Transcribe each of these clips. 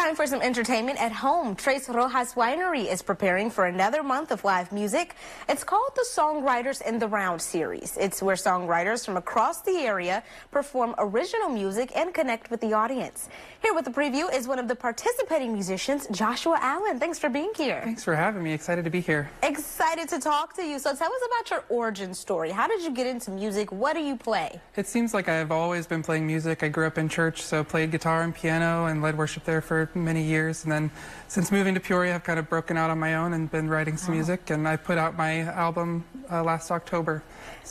Time for some entertainment at home. Tres Rojas Winery is preparing for another month of live music. It's called the Songwriters in the Round series. It's where songwriters from across the area perform original music and connect with the audience. Here with the preview is one of the participating musicians, Joshua Allen. Thanks for being here. Thanks for having me. Excited to be here. Excited to talk to you. So tell us about your origin story. How did you get into music? What do you play? It seems like I've always been playing music. I grew up in church, so played guitar and piano and led worship there for many years. And then since moving to Peoria, I've kind of broken out on my own and been writing some music. And I put out my album last October.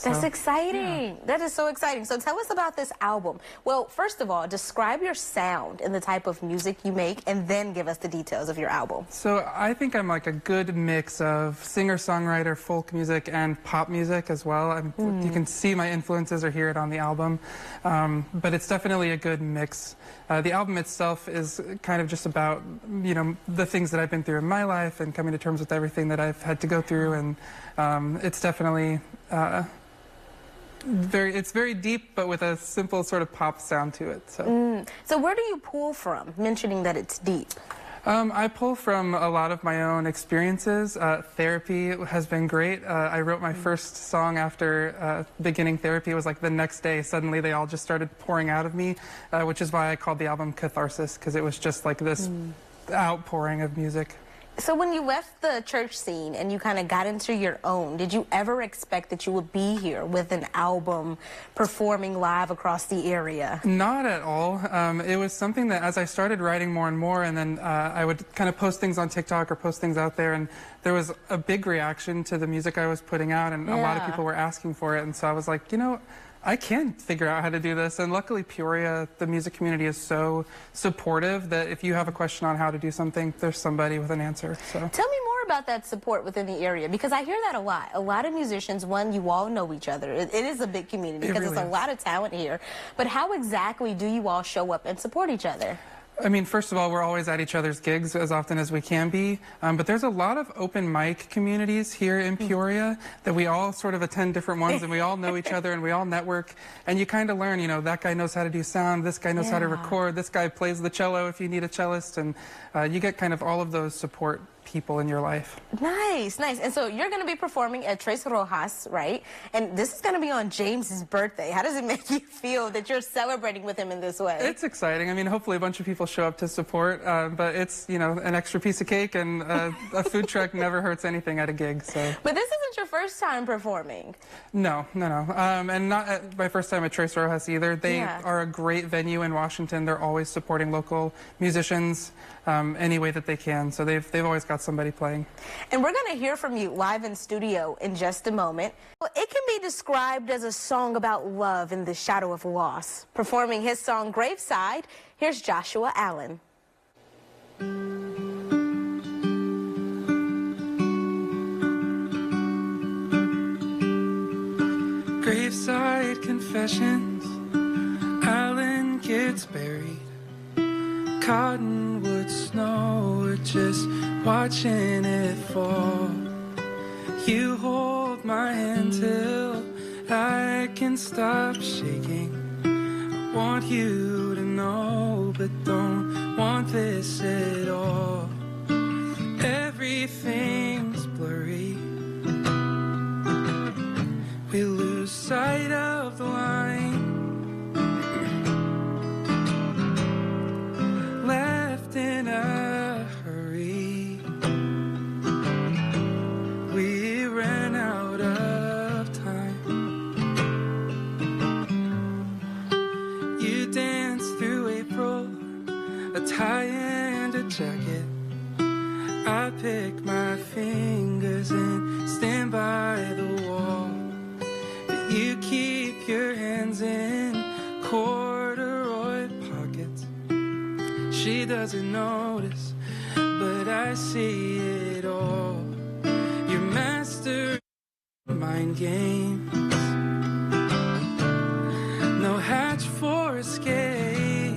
That's exciting. Yeah. That is so exciting. So tell us about this album. Well, first of all, describe your sound and the type of music you make, and then give us the details of your album. So I think I'm like a good mix of singer-songwriter, folk music, and pop music as well. You can see my influences or hear it on the album, but it's definitely a good mix. The album itself is kind of just about, you know, the things that I've been through in my life and coming to terms with everything that I've had to go through, and it's definitely it's very deep, but with a simple sort of pop sound to it. So where do you pull from, mentioning that it's deep? I pull from a lot of my own experiences. Therapy has been great. I wrote my first song after beginning therapy. It was like the next day, suddenly they all just started pouring out of me, which is why I called the album Catharsis, because it was just like this outpouring of music. So when you left the church scene and you kind of got into your own, did you ever expect that you would be here with an album performing live across the area? Not at all. It was something that as I started writing more and more, and then I would kind of post things on TikTok or post things out there, and there was a big reaction to the music I was putting out, and a lot of people were asking for it, and so I was like, you know, I can figure out how to do this. And luckily Peoria, the music community, is so supportive that if you have a question on how to do something, there's somebody with an answer. So tell me more about that support within the area, because I hear that a lot. A lot of musicians, one, you all know each other. It is a big community because there's a lot of talent here. But how exactly do you all show up and support each other? I mean, first of all, we're always at each other's gigs as often as we can be, but there's a lot of open mic communities here in Peoria that we all sort of attend different ones, and we all know each other and we all network, and you kind of learn, you know, that guy knows how to do sound, this guy knows how to record, this guy plays the cello if you need a cellist, and you get kind of all of those support people in your life. Nice, nice. And so you're going to be performing at Tres Rojas, right? And this is going to be on James's birthday. How does it make you feel that you're celebrating with him in this way? It's exciting. I mean, hopefully a bunch of people show up to support, but it's, you know, an extra piece of cake, and a food truck never hurts anything at a gig. So. But this isn't your first time performing. No. And not my first time at Tres Rojas either. They are a great venue in Washington. They're always supporting local musicians any way that they can. So they've always got somebody playing. And we're going to hear from you live in studio in just a moment. Well, it can be described as a song about love in the shadow of loss. Performing his song Graveside, here's Joshua Allen. Graveside confessions, Allen gets buried. Cottonwood snow, we're just watching it fall. You hold my hand till I can stop shaking. I want you to know, but don't want this at all. Everything's blurry. We lose sight of the line. In a hurry, we ran out of time. You danced through April, a tie and a jacket. I pick my fingers and stand by the wall. But you keep your hands in corduroy pockets. She doesn't notice, but I see it all. Your master mind games, no hatch for escape,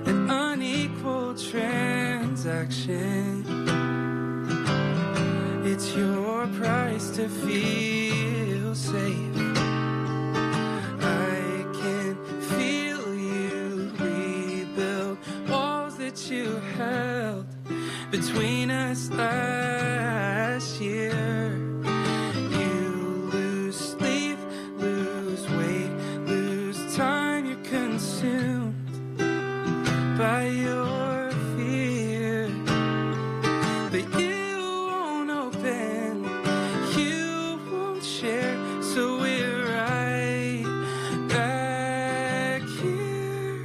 an unequal transaction. It's your price to feel safe. I can feel you breathe. between us last year. You lose sleep, lose weight, lose time, you're consumed by your fear. But you won't open, you won't share, so we're right back here.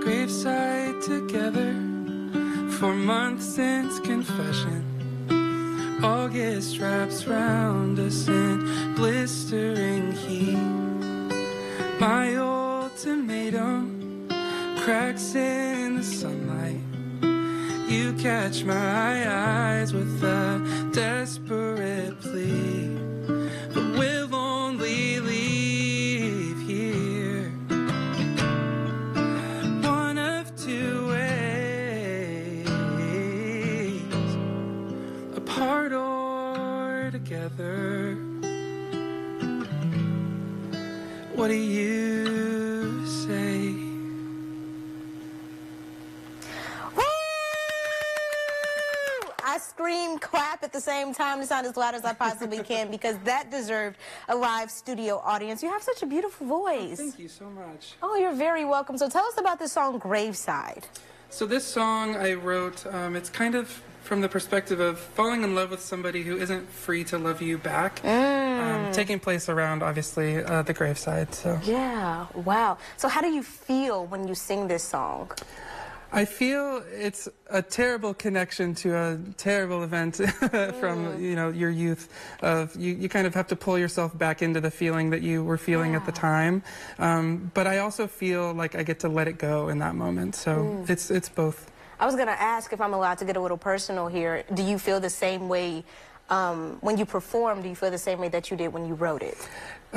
Graveside together for months since confession. August wraps round us in blistering heat. My ultimatum cracks in the sunlight. You catch my eyes with a desperate plea, but we'll only leave here one of two ways, apart or together. What do you say? I scream, clap at the same time to sound as loud as I possibly can because that deserved a live studio audience. You have such a beautiful voice. Thank you so much. Oh, you're very welcome. So tell us about this song, Graveside. So this song I wrote, it's kind of from the perspective of falling in love with somebody who isn't free to love you back. Taking place around, obviously, the graveside. So. Yeah, wow. So how do you feel when you sing this song? I feel it's a terrible connection to a terrible event from, you know, your youth. Of you kind of have to pull yourself back into the feeling that you were feeling at the time. But I also feel like I get to let it go in that moment. So it's both. I was going to ask if I'm allowed to get a little personal here. Do you feel the same way when you perform? Do you feel the same way that you did when you wrote it?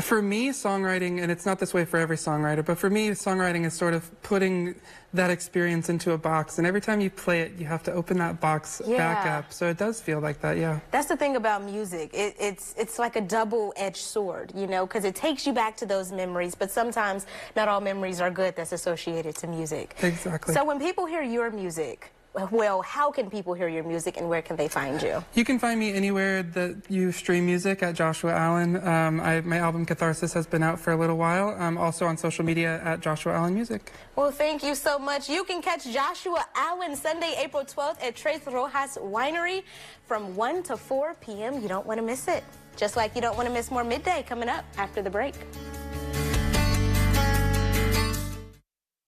For me, songwriting, and it's not this way for every songwriter, but for me, songwriting is sort of putting that experience into a box, and every time you play it, you have to open that box back up. So it does feel like that, yeah. That's the thing about music. It's like a double-edged sword, you know, because it takes you back to those memories, but sometimes not all memories are good that's associated to music. Exactly. So when people hear your music, well, how can people hear your music and where can they find you? You can find me anywhere that you stream music at Joshua Allen. My album Catharsis has been out for a little while. I'm also on social media at Joshua Allen Music. Well, thank you so much. You can catch Joshua Allen Sunday, April 12th at Tres Rojas Winery from 1 to 4 p.m. You don't want to miss it. Just like you don't want to miss more Midday coming up after the break.